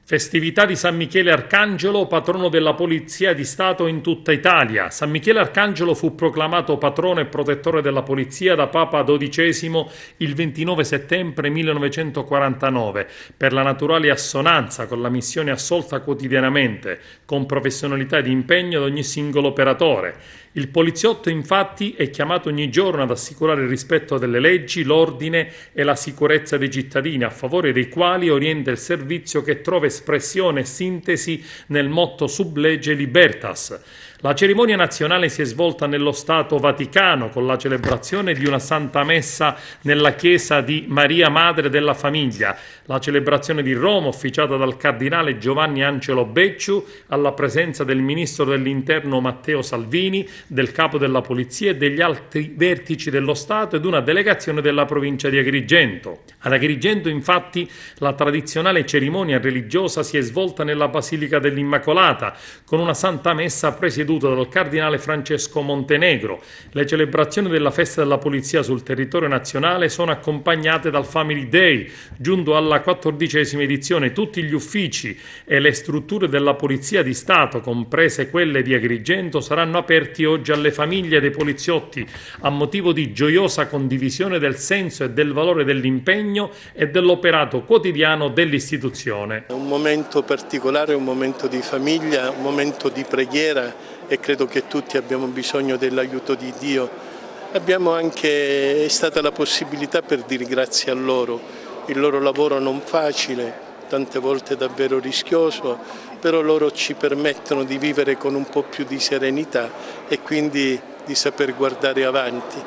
Festività di San Michele Arcangelo, patrono della Polizia di Stato in tutta Italia. San Michele Arcangelo fu proclamato patrono e protettore della Polizia da Papa XII il 29 settembre 1949, per la naturale assonanza con la missione assolta quotidianamente, con professionalità ed impegno di ogni singolo operatore. Il poliziotto infatti è chiamato ogni giorno ad assicurare il rispetto delle leggi, l'ordine e la sicurezza dei cittadini, a favore dei quali orienta il servizio che trova espressione e sintesi nel motto Sub Lege Libertas. La cerimonia nazionale si è svolta nello Stato Vaticano con la celebrazione di una Santa Messa nella chiesa di Maria Madre della Famiglia, la celebrazione di Roma officiata dal cardinale Giovanni Angelo Becciu alla presenza del ministro dell'Interno Matteo Salvini, del capo della Polizia e degli altri vertici dello Stato ed una delegazione della provincia di Agrigento. Ad Agrigento, infatti, la tradizionale cerimonia religiosa si è svolta nella Basilica dell'Immacolata con una Santa Messa presieduta dal cardinale Francesco Montenegro. Le celebrazioni della festa della Polizia sul territorio nazionale sono accompagnate dal Family Day, giunto alla 14ª edizione. Tutti gli uffici e le strutture della Polizia di Stato, comprese quelle di Agrigento, saranno aperti oggi alle famiglie dei poliziotti a motivo di gioiosa condivisione del senso e del valore dell'impegno e dell'operato quotidiano dell'istituzione. È un momento particolare, un momento di famiglia, un momento di preghiera e credo che tutti abbiamo bisogno dell'aiuto di Dio. Abbiamo anche, è stata la possibilità per dire grazie a loro, il loro lavoro non facile, tante volte davvero rischioso, però loro ci permettono di vivere con un po' più di serenità e quindi di saper guardare avanti.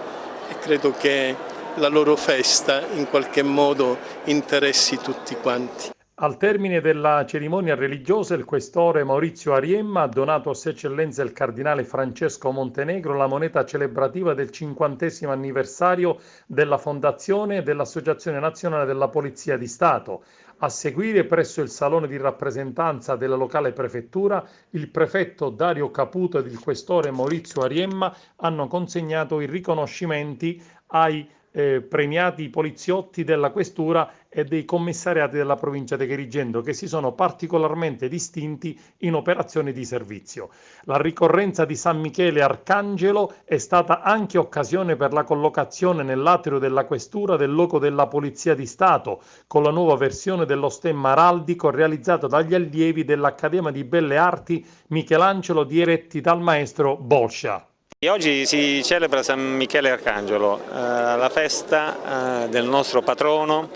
E credo che la loro festa in qualche modo interessi tutti quanti. Al termine della cerimonia religiosa, il questore Maurizio Ariemma ha donato a Sua Eccellenza il cardinale Francesco Montenegro la moneta celebrativa del 50° anniversario della fondazione dell'Associazione Nazionale della Polizia di Stato. A seguire, presso il salone di rappresentanza della locale prefettura, il prefetto Dario Caputo ed il questore Maurizio Ariemma hanno consegnato i riconoscimenti ai premiati poliziotti della questura e dei commissariati della provincia di Agrigento, che si sono particolarmente distinti in operazioni di servizio. La ricorrenza di San Michele Arcangelo è stata anche occasione per la collocazione nell'atrio della questura del logo della Polizia di Stato, con la nuova versione dello stemma araldico realizzato dagli allievi dell'Accademia di Belle Arti Michelangelo, diretti dal maestro Bolscia. Oggi si celebra San Michele Arcangelo, la festa del nostro patrono,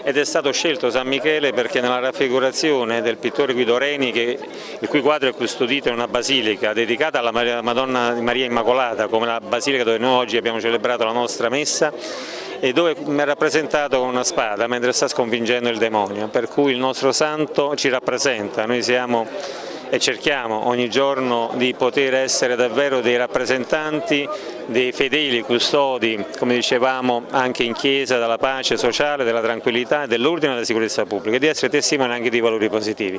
ed è stato scelto San Michele perché nella raffigurazione del pittore Guido Reni, il cui quadro è custodito in una basilica dedicata alla Madonna di Maria Immacolata, come la basilica dove noi oggi abbiamo celebrato la nostra messa, e dove è rappresentato con una spada mentre sta sconfiggendo il demonio, per cui il nostro santo ci rappresenta. Noi siamo e cerchiamo ogni giorno di poter essere davvero dei rappresentanti, dei fedeli custodi, come dicevamo anche in chiesa, della pace sociale, della tranquillità, dell'ordine e della sicurezza pubblica, e di essere testimoni anche di valori positivi.